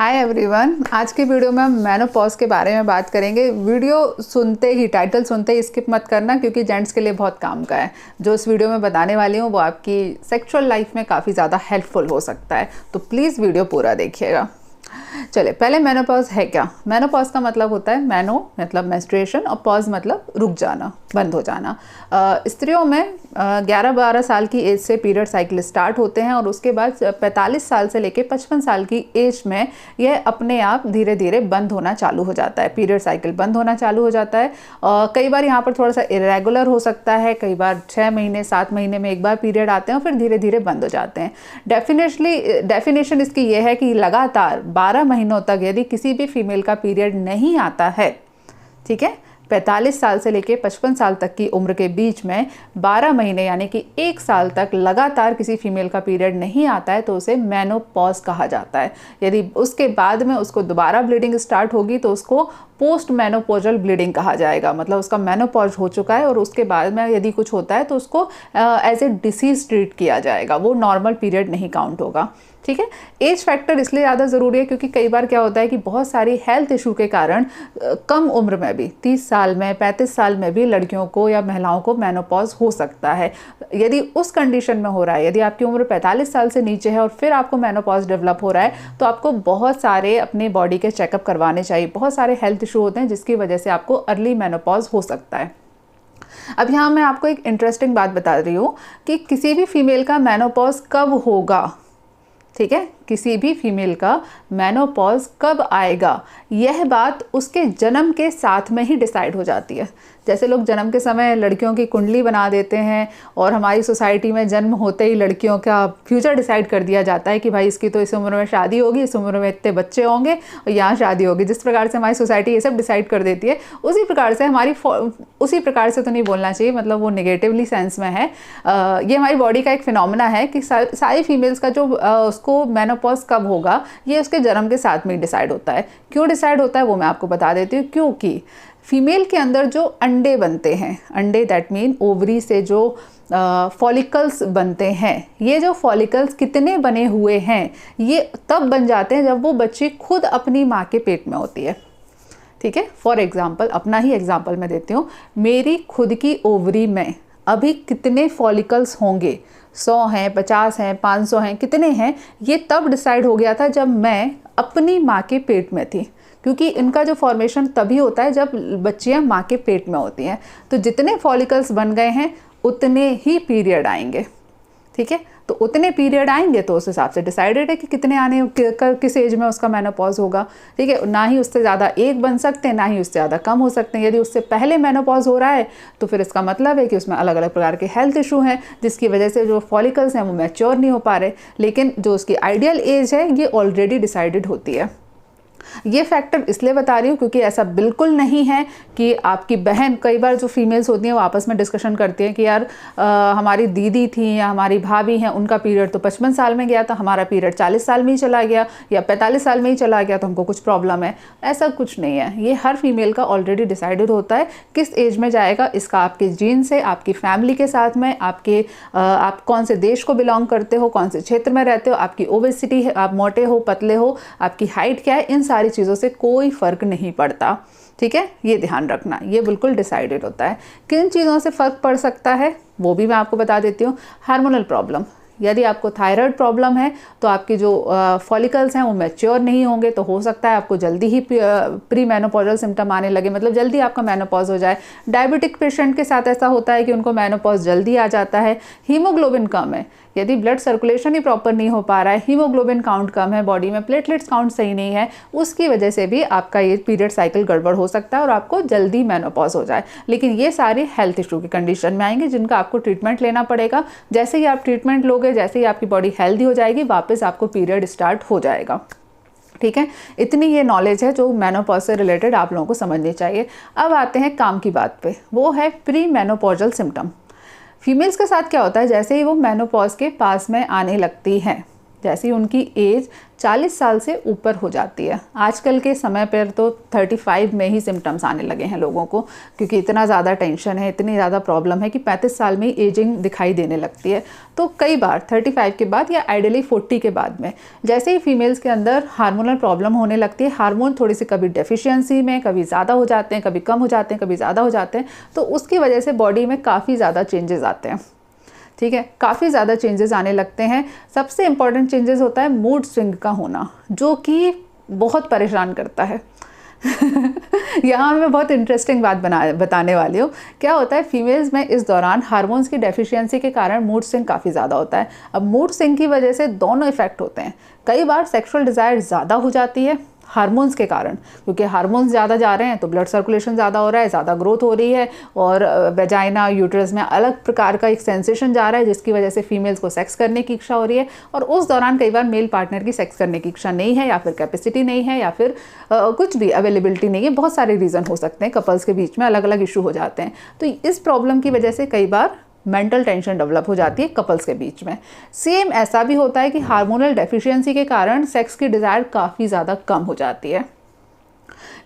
Hi everyone, आज की video में हम मेनोपॉज के बारे में बात करेंगे। वीडियो सुनते ही, टाइटल सुनते ही स्किप मत करना, क्योंकि जेंट्स के लिए बहुत काम का है। जो इस वीडियो में बताने वाली हूँ वो आपकी सेक्सुअल लाइफ में काफ़ी ज़्यादा हेल्पफुल हो सकता है, तो प्लीज़ वीडियो पूरा देखिएगा। चलिए, पहले मेनोपॉज है क्या। मेनोपॉज का मतलब होता है, मैनो मतलब मेंस्ट्रुएशन और पॉज मतलब रुक जाना, बंद हो जाना। स्त्रियों में 11-12 साल की एज से पीरियड साइकिल स्टार्ट होते हैं और उसके बाद 45 साल से लेकर 55 साल की एज में यह अपने आप धीरे धीरे बंद होना चालू हो जाता है। पीरियड साइकिल बंद होना चालू हो जाता है। कई बार यहाँ पर थोड़ा सा इरेगुलर हो सकता है, कई बार 6 महीने 7 महीने में एक बार पीरियड आते हैं और फिर धीरे धीरे बंद हो जाते हैं। डेफिनेशन इसकी यह है कि लगातार 12 महीनों तक यदि किसी भी फीमेल का पीरियड नहीं आता है, ठीक है, 45 साल से लेकर 55 साल तक की उम्र के बीच में 12 महीने यानी कि 1 साल तक लगातार किसी फीमेल का पीरियड नहीं आता है, तो उसे मेनोपॉज कहा जाता है। यदि उसके बाद में उसको दोबारा ब्लीडिंग स्टार्ट होगी तो उसको पोस्ट मेनोपॉजल ब्लीडिंग कहा जाएगा। मतलब उसका मेनोपॉज हो चुका है और उसके बाद में यदि कुछ होता है तो उसको एज ए डिसीज ट्रीट किया जाएगा, वो नॉर्मल पीरियड नहीं काउंट होगा। ठीक है। एज फैक्टर इसलिए ज़्यादा ज़रूरी है क्योंकि कई बार क्या होता है कि बहुत सारी हेल्थ इशू के कारण कम उम्र में भी 30 साल में 35 साल में भी लड़कियों को या महिलाओं को मेनोपॉज हो सकता है। यदि उस कंडीशन में हो रहा है, यदि आपकी उम्र 45 साल से नीचे है और फिर आपको मेनोपॉज डेवलप हो रहा है, तो आपको बहुत सारे अपने बॉडी के चेकअप करवाने चाहिए। बहुत सारे हेल्थ इशू होते हैं जिसकी वजह से आपको अर्ली मेनोपॉज हो सकता है। अब यहाँ मैं आपको एक इंटरेस्टिंग बात बता रही हूँ कि किसी भी फीमेल का मेनोपॉज कब होगा, ठीक है, किसी भी फीमेल का मेनोपॉज कब आएगा, यह बात उसके जन्म के साथ में ही डिसाइड हो जाती है। जैसे लोग जन्म के समय लड़कियों की कुंडली बना देते हैं और हमारी सोसाइटी में जन्म होते ही लड़कियों का फ्यूचर डिसाइड कर दिया जाता है कि भाई इसकी तो इस उम्र में शादी होगी, इस उम्र में इतने बच्चे होंगे और यहाँ शादी होगी। जिस प्रकार से हमारी सोसाइटी ये सब डिसाइड कर देती है, उसी प्रकार से तो नहीं बोलना चाहिए, मतलब वो नेगेटिवली सेंस में है। ये हमारी बॉडी का एक फिनोमेना है कि सारी फीमेल्स का जो उसको मेनोपॉज कब होगा, ये उसके जन्म के साथ में डिसाइड होता है। क्यों डिसाइड होता है वो मैं आपको बता देती हूँ। क्योंकि फीमेल के अंदर जो अंडे बनते हैं, अंडे दैट मीन ओवरी से जो फॉलिकल्स बनते हैं, ये जो फॉलिकल्स कितने बने हुए हैं ये तब बन जाते हैं जब वो बच्ची खुद अपनी माँ के पेट में होती है। ठीक है। फॉर एग्जाम्पल, अपना ही एग्जाम्पल मैं देती हूँ। मेरी खुद की ओवरी में अभी कितने फॉलिकल्स होंगे, 100 हैं, 50 हैं, 500 हैं, कितने हैं, ये तब डिसाइड हो गया था जब मैं अपनी माँ के पेट में थी। क्योंकि इनका जो फॉर्मेशन तभी होता है जब बच्चियाँ माँ के पेट में होती हैं। तो जितने फॉलिकल्स बन गए हैं उतने ही पीरियड आएंगे। ठीक है। तो उतने पीरियड आएंगे तो उस हिसाब से डिसाइडेड है कि कितने आने, किस एज में उसका मेनोपॉज होगा। ठीक है। ना ही उससे ज़्यादा एक बन सकते हैं, ना ही उससे ज़्यादा कम हो सकते हैं। यदि उससे पहले मेनोपॉज हो रहा है तो फिर इसका मतलब है कि उसमें अलग अलग प्रकार के हेल्थ इशू हैं, जिसकी वजह से जो फॉलिकल्स हैं वो मैच्योर नहीं हो पा रहे। लेकिन जो उसकी आइडियल एज है ये ऑलरेडी डिसाइडेड होती है। ये फैक्टर इसलिए बता रही हूँ क्योंकि ऐसा बिल्कुल नहीं है कि आपकी बहन, कई बार जो फीमेल्स होती हैं वो आपस में डिस्कशन करती हैं कि यार हमारी दीदी थी या हमारी भाभी हैं, उनका पीरियड तो 55 साल में गया था, हमारा पीरियड 40 साल में ही चला गया या 45 साल में ही चला गया, तो हमको कुछ प्रॉब्लम है। ऐसा कुछ नहीं है। ये हर फीमेल का ऑलरेडी डिसाइडेड होता है किस एज में जाएगा। इसका आपके जीन से, आपकी फैमिली के साथ में, आप कौन से देश को बिलोंग करते हो, कौन से क्षेत्र में रहते हो, आपकी ओबेसिटी है, आप मोटे हो पतले हो, आपकी हाइट क्या है, इन सारी चीज़ों से कोई फर्क नहीं पड़ता। ठीक है। ये ध्यान रखना, ये बिल्कुल डिसाइडेड होता है। किन चीज़ों से फर्क पड़ सकता है वो भी मैं आपको बता देती हूँ। हार्मोनल प्रॉब्लम, यदि आपको थायराइड प्रॉब्लम है तो आपकी जो फॉलिकल्स हैं वो मैच्योर नहीं होंगे, तो हो सकता है आपको जल्दी ही प्री मेनोपॉजल सिम्टम आने लगे, मतलब जल्दी आपका मेनोपॉज हो जाए। डायबिटिक पेशेंट के साथ ऐसा होता है कि उनको मेनोपॉज जल्दी आ जाता है। हीमोग्लोबिन कम है, यदि ब्लड सर्कुलेशन ही प्रॉपर नहीं हो पा रहा है, हीमोग्लोबिन काउंट कम है बॉडी में, प्लेटलेट्स काउंट सही नहीं है, उसकी वजह से भी आपका ये पीरियड साइकिल गड़बड़ हो सकता है और आपको जल्दी मेनोपॉज हो जाए। लेकिन ये सारी हेल्थ इशू की कंडीशन में आएंगे जिनका आपको ट्रीटमेंट लेना पड़ेगा। जैसे ही आप ट्रीटमेंट लोगे, जैसे ही आपकी बॉडी हेल्दी हो जाएगी, वापस आपको पीरियड स्टार्ट हो जाएगा। ठीक है। इतनी ये नॉलेज है जो मेनोपॉज से रिलेटेड आप लोगों को समझनी चाहिए। अब आते हैं काम की बात पे, वो है प्री मेनोपॉजल सिम्टम। फीमेल्स के साथ क्या होता है, जैसे ही वो मेनोपॉज के पास में आने लगती हैं, जैसे ही उनकी एज 40 साल से ऊपर हो जाती है। आजकल के समय पर तो 35 में ही सिम्टम्स आने लगे हैं लोगों को, क्योंकि इतना ज़्यादा टेंशन है, इतनी ज़्यादा प्रॉब्लम है कि 35 साल में ही एजिंग दिखाई देने लगती है। तो कई बार 35 के बाद या आइडियली 40 के बाद में जैसे ही फीमेल्स के अंदर हार्मोनल प्रॉब्लम होने लगती है, हार्मोन थोड़ी सी कभी डेफिशिएंसी में, कभी ज़्यादा हो जाते हैं, कभी कम हो जाते हैं, कभी ज़्यादा हो जाते हैं, तो उसकी वजह से बॉडी में काफ़ी ज़्यादा चेंजेस आते हैं। ठीक है, काफ़ी ज़्यादा चेंजेस आने लगते हैं। सबसे इम्पॉर्टेंट चेंजेस होता है मूड स्विंग का होना, जो कि बहुत परेशान करता है। यहाँ मैं बहुत इंटरेस्टिंग बात बताने वाली हूँ। क्या होता है, फीमेल्स में इस दौरान हार्मोन्स की डेफिशिएंसी के कारण मूड स्विंग काफ़ी ज़्यादा होता है। अब मूड स्विंग की वजह से दोनों इफेक्ट होते हैं। कई बार सेक्सुअल डिज़ायर ज़्यादा हो जाती है हार्मोन्स के कारण, क्योंकि हार्मोन्स ज़्यादा जा रहे हैं तो ब्लड सर्कुलेशन ज़्यादा हो रहा है, ज़्यादा ग्रोथ हो रही है, और वेजाइना यूट्रस में अलग प्रकार का एक सेंसेशन जा रहा है, जिसकी वजह से फीमेल्स को सेक्स करने की इच्छा हो रही है। और उस दौरान कई बार मेल पार्टनर की सेक्स करने की इच्छा नहीं है, या फिर कैपेसिटी नहीं है, या फिर कुछ भी अवेलेबिलिटी नहीं है। बहुत सारे रीज़न हो सकते हैं, कपल्स के बीच में अलग अलग इशू हो जाते हैं। तो इस प्रॉब्लम की वजह से कई बार मेंटल टेंशन डेवलप हो जाती है कपल्स के बीच में। सेम ऐसा भी होता है कि हार्मोनल डेफिशिएंसी के कारण सेक्स की डिज़ायर काफ़ी ज़्यादा कम हो जाती है,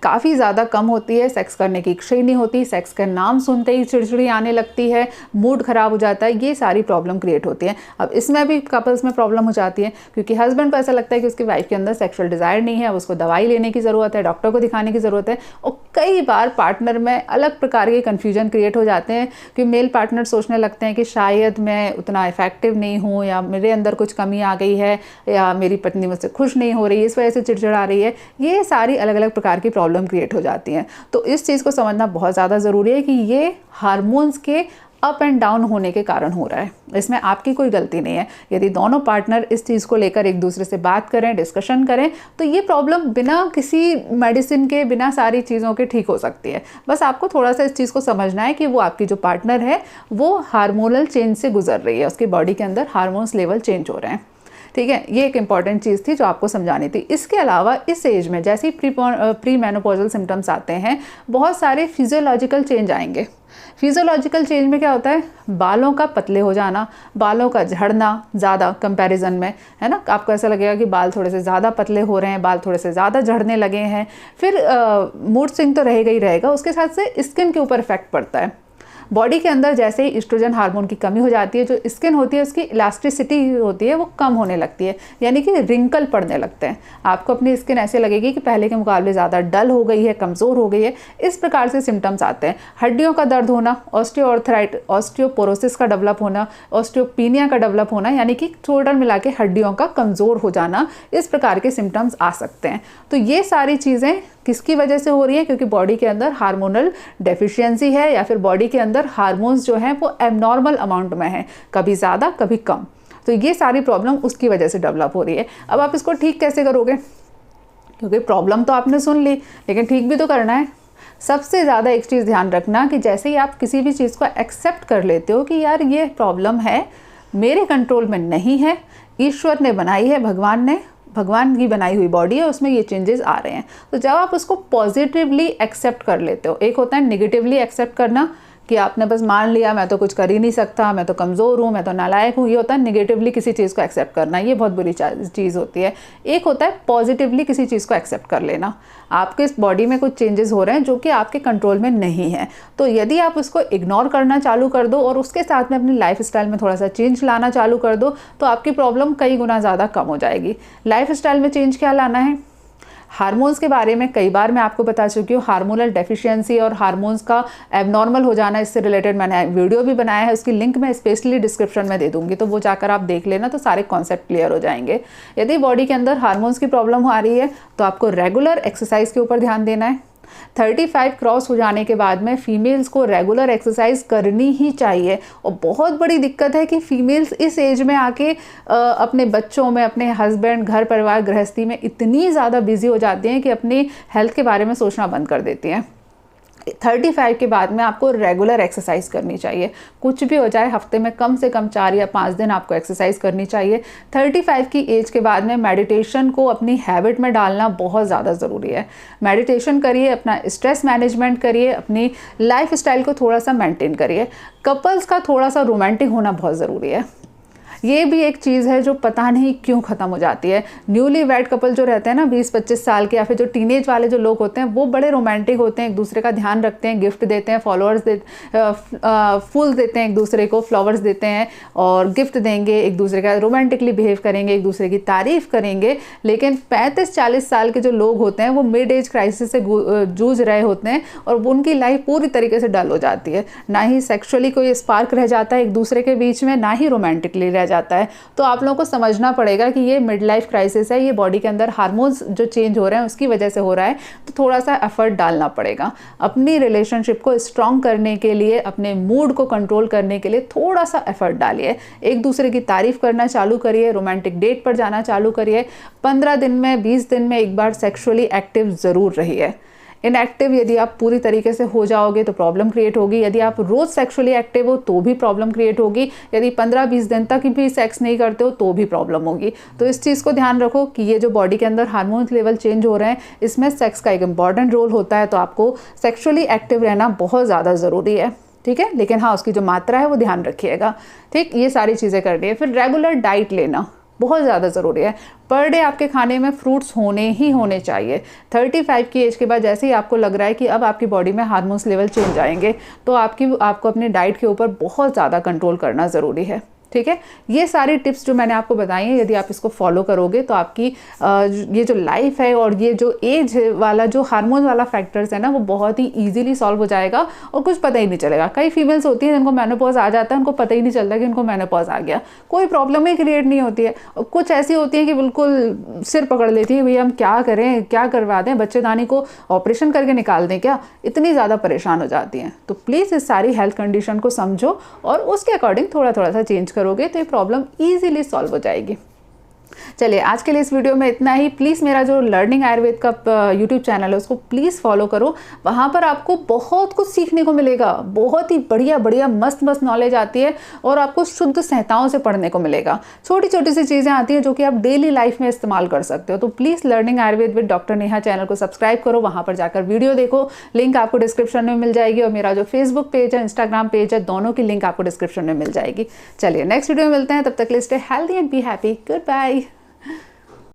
काफ़ी ज़्यादा कम होती है, सेक्स करने की इच्छा ही नहीं होती, सेक्स का नाम सुनते ही चिड़चिड़ी आने लगती है, मूड ख़राब हो जाता है। ये सारी प्रॉब्लम क्रिएट होती है। अब इसमें भी कपल्स में प्रॉब्लम हो जाती है, क्योंकि हस्बैंड को ऐसा लगता है कि उसकी वाइफ के अंदर सेक्सुअल डिज़ायर नहीं है, अब उसको दवाई लेने की ज़रूरत है, डॉक्टर को दिखाने की ज़रूरत है। और कई बार पार्टनर में अलग प्रकार के कन्फ्यूजन क्रिएट हो जाते हैं, कि मेल पार्टनर सोचने लगते हैं कि शायद मैं उतना इफेक्टिव नहीं हूँ, या मेरे अंदर कुछ कमी आ गई है, या मेरी पत्नी मुझसे खुश नहीं हो रही है, इस वजह से चिड़चिड़ा रही है। ये सारी अलग अलग प्रकार की प्रॉब्लम क्रिएट हो जाती हैं। तो इस चीज़ को समझना बहुत ज़्यादा ज़रूरी है कि ये हार्मोन्स के अप एंड डाउन होने के कारण हो रहा है। इसमें आपकी कोई गलती नहीं है। यदि दोनों पार्टनर इस चीज़ को लेकर एक दूसरे से बात करें, डिस्कशन करें, तो ये प्रॉब्लम बिना किसी मेडिसिन के, बिना सारी चीज़ों के ठीक हो सकती है। बस आपको थोड़ा सा इस चीज़ को समझना है कि वो आपकी जो पार्टनर है वो हार्मोनल चेंज से गुजर रही है, उसकी बॉडी के अंदर हार्मोन्स लेवल चेंज हो रहे हैं। ठीक है, ये एक इंपॉर्टेंट चीज़ थी जो आपको समझानी थी। इसके अलावा इस एज में जैसे ही प्री मेनोपॉजल सिम्टम्स आते हैं, बहुत सारे फिजियोलॉजिकल चेंज आएंगे। फिजियोलॉजिकल चेंज में क्या होता है, बालों का पतले हो जाना, बालों का झड़ना ज़्यादा कंपैरिजन में, है ना। आपको ऐसा लगेगा कि बाल थोड़े से ज़्यादा पतले हो रहे हैं, बाल थोड़े से ज़्यादा झड़ने लगे हैं। फिर मूड स्विंग तो रहेगा ही रहेगा, उसके साथ से स्किन के ऊपर इफेक्ट पड़ता है। बॉडी के अंदर जैसे ही एस्ट्रोजन हार्मोन की कमी हो जाती है, जो स्किन होती है उसकी इलास्टिसिटी होती है वो कम होने लगती है, यानी कि रिंकल पड़ने लगते हैं। आपको अपनी स्किन ऐसे लगेगी कि पहले के मुकाबले ज़्यादा डल हो गई है, कमज़ोर हो गई है। इस प्रकार से सिम्टम्स आते हैं। हड्डियों का दर्द होना, ऑस्टियोपोरोसिस का डेवलप होना, ऑस्टियोपीनिया का डेवलप होना, यानी कि टोटल मिला के हड्डियों का कमज़ोर हो जाना, इस प्रकार के सिम्टम्स आ सकते हैं। तो ये सारी चीज़ें किसकी वजह से हो रही है, क्योंकि बॉडी के अंदर हार्मोनल डेफिशिएंसी है, या फिर बॉडी के अंदर हार्मोन्स जो हैं वो एबनॉर्मल अमाउंट में है, कभी ज़्यादा कभी कम। तो ये सारी प्रॉब्लम उसकी वजह से डेवलप हो रही है। अब आप इसको ठीक कैसे करोगे, क्योंकि प्रॉब्लम तो आपने सुन ली, लेकिन ठीक भी तो करना है। सबसे ज़्यादा एक चीज़ ध्यान रखना कि जैसे ही आप किसी भी चीज़ को एक्सेप्ट कर लेते हो कि यार ये प्रॉब्लम है, मेरे कंट्रोल में नहीं है, ईश्वर ने बनाई है, भगवान की बनाई हुई बॉडी है, उसमें ये चेंजेस आ रहे हैं। तो जब आप उसको पॉजिटिवली एक्सेप्ट कर लेते हो, एक होता है नेगेटिवली एक्सेप्ट करना कि आपने बस मान लिया मैं तो कुछ कर ही नहीं सकता, मैं तो कमज़ोर हूँ, मैं तो नालायक हूँ, ये होता है नेगेटिवली किसी चीज़ को एक्सेप्ट करना, ये बहुत बुरी चीज़ होती है। एक होता है पॉजिटिवली किसी चीज़ को एक्सेप्ट कर लेना, आपके इस बॉडी में कुछ चेंजेस हो रहे हैं जो कि आपके कंट्रोल में नहीं है। तो यदि आप उसको इग्नोर करना चालू कर दो और उसके साथ में अपनी लाइफ स्टाइल में थोड़ा सा चेंज लाना चालू कर दो, तो आपकी प्रॉब्लम कई गुना ज़्यादा कम हो जाएगी। लाइफ स्टाइल में चेंज क्या लाना है, हार्मोन्स के बारे में कई बार मैं आपको बता चुकी हूँ। हार्मोनल डेफिशिएंसी और हार्मोन्स का एबनॉर्मल हो जाना, इससे रिलेटेड मैंने वीडियो भी बनाया है, उसकी लिंक मैं स्पेशली डिस्क्रिप्शन में दे दूँगी, तो वो जाकर आप देख लेना, तो सारे कॉन्सेप्ट क्लियर हो जाएंगे। यदि बॉडी के अंदर हार्मोन्स की प्रॉब्लम आ रही है तो आपको रेगुलर एक्सरसाइज के ऊपर ध्यान देना है। 35 क्रॉस हो जाने के बाद में फीमेल्स को रेगुलर एक्सरसाइज करनी ही चाहिए। और बहुत बड़ी दिक्कत है कि फीमेल्स इस एज में आके अपने बच्चों में, अपने हस्बैंड, घर परिवार, गृहस्थी में इतनी ज़्यादा बिजी हो जाती हैं कि अपनी हेल्थ के बारे में सोचना बंद कर देती हैं। 35 के बाद में आपको रेगुलर एक्सरसाइज करनी चाहिए। कुछ भी हो जाए, हफ्ते में कम से कम 4 या 5 दिन आपको एक्सरसाइज करनी चाहिए। 35 की एज के बाद में मेडिटेशन को अपनी हैबिट में डालना बहुत ज़्यादा ज़रूरी है। मेडिटेशन करिए, अपना स्ट्रेस मैनेजमेंट करिए, अपनी लाइफ स्टाइल को थोड़ा सा मेंटेन करिए। कपल्स का थोड़ा सा रोमांटिक होना बहुत ज़रूरी है। ये भी एक चीज़ है जो पता नहीं क्यों ख़त्म हो जाती है। न्यूली वेड कपल जो रहते हैं ना 20-25 साल के, या फिर जो टीनेज वाले जो लोग होते हैं, वो बड़े रोमांटिक होते हैं, एक दूसरे का ध्यान रखते हैं, गिफ्ट देते हैं, फूल देते हैं एक दूसरे को, फ्लावर्स देते हैं और गिफ्ट देंगे, एक दूसरे का रोमांटिकली बिहेव करेंगे, एक दूसरे की तारीफ करेंगे। लेकिन 35-40 साल के जो लोग होते हैं वो मिड एज क्राइसिस से जूझ रहे होते हैं और उनकी लाइफ पूरी तरीके से डल हो जाती है। ना ही सेक्सुअली कोई स्पार्क रह जाता है एक दूसरे के बीच में, ना ही रोमांटिकली रह जाता है। तो आप लोगों को समझना पड़ेगा कि ये मिड लाइफ क्राइसिस है, ये बॉडी के अंदर हार्मोन्स जो चेंज हो रहे हैं उसकी वजह से हो रहा है। तो थोड़ा सा एफर्ट डालना पड़ेगा अपनी रिलेशनशिप को स्ट्रॉन्ग करने के लिए, अपने मूड को कंट्रोल करने के लिए थोड़ा सा एफर्ट डालिए। एक दूसरे की तारीफ करना चालू करिए, रोमांटिक डेट पर जाना चालू करिए। 15 दिन में 20 दिन में एक बार सेक्सुअली एक्टिव ज़रूर रहिए। इनएक्टिव यदि आप पूरी तरीके से हो जाओगे तो प्रॉब्लम क्रिएट होगी। यदि आप रोज़ सेक्सुअली एक्टिव हो तो भी प्रॉब्लम क्रिएट होगी। यदि 15-20 दिन तक भी सेक्स नहीं करते हो तो भी प्रॉब्लम होगी। तो इस चीज़ को ध्यान रखो कि ये जो बॉडी के अंदर हार्मोन्स लेवल चेंज हो रहे हैं, इसमें सेक्स का एक इंपॉर्टेंट रोल होता है। तो आपको सेक्सुअली एक्टिव रहना बहुत ज़्यादा ज़रूरी है, ठीक है। लेकिन हाँ, उसकी जो मात्रा है वो ध्यान रखिएगा, ठीक। ये सारी चीज़ें करनी है। फिर रेगुलर डाइट लेना बहुत ज़्यादा ज़रूरी है। पर डे आपके खाने में फ्रूट्स होने ही होने चाहिए। 35 की एज के बाद जैसे ही आपको लग रहा है कि अब आपकी बॉडी में हार्मोन्स लेवल चेंज आएंगे, तो आपको अपनी डाइट के ऊपर बहुत ज़्यादा कंट्रोल करना ज़रूरी है, ठीक है। ये सारी टिप्स जो मैंने आपको बताई हैं, यदि आप इसको फॉलो करोगे तो आपकी ये जो लाइफ है और ये जो एज वाला जो हार्मोन वाला फैक्टर्स है ना, वो बहुत ही इजीली सॉल्व हो जाएगा और कुछ पता ही नहीं चलेगा। कई फीमेल्स होती हैं जिनको मेनोपॉज आ जाता है, उनको पता ही नहीं चलता कि उनको मेनोपॉज आ गया, कोई प्रॉब्लम ही क्रिएट नहीं होती है। और कुछ ऐसी होती हैं कि बिल्कुल सिर पकड़ लेती है, भैया हम क्या करें, क्या करवा दें, बच्चेदानी को ऑपरेशन करके निकाल दें क्या, इतनी ज़्यादा परेशान हो जाती हैं। तो प्लीज़ इस सारी हेल्थ कंडीशन को समझो और उसके अकॉर्डिंग थोड़ा थोड़ा सा चेंज करोगे तो ये प्रॉब्लम इजीली सॉल्व हो जाएगी। चलिए, आज के लिए इस वीडियो में इतना ही। प्लीज़ मेरा जो लर्निंग आयुर्वेद का यूट्यूब चैनल है उसको प्लीज़ फॉलो करो। वहाँ पर आपको बहुत कुछ सीखने को मिलेगा, बहुत ही बढ़िया बढ़िया मस्त मस्त नॉलेज आती है और आपको शुद्ध संहिताओं से पढ़ने को मिलेगा। छोटी छोटी सी चीज़ें आती हैं जो कि आप डेली लाइफ में इस्तेमाल कर सकते हो। तो please learning Ayurveda with doctor Neha channel को सब्सक्राइब करो, वहाँ पर जाकर वीडियो देखो। लिंक आपको डिस्क्रिप्शन में मिल जाएगी और मेरा जो फेसबुक पेज है, इंस्टाग्राम पेज है, दोनों की लिंक आपको डिस्क्रिप्शन में मिल जाएगी। चलिए, नेक्स्ट वीडियो में मिलते हैं। तब तक के लिए stay healthy and be happy. Good bye.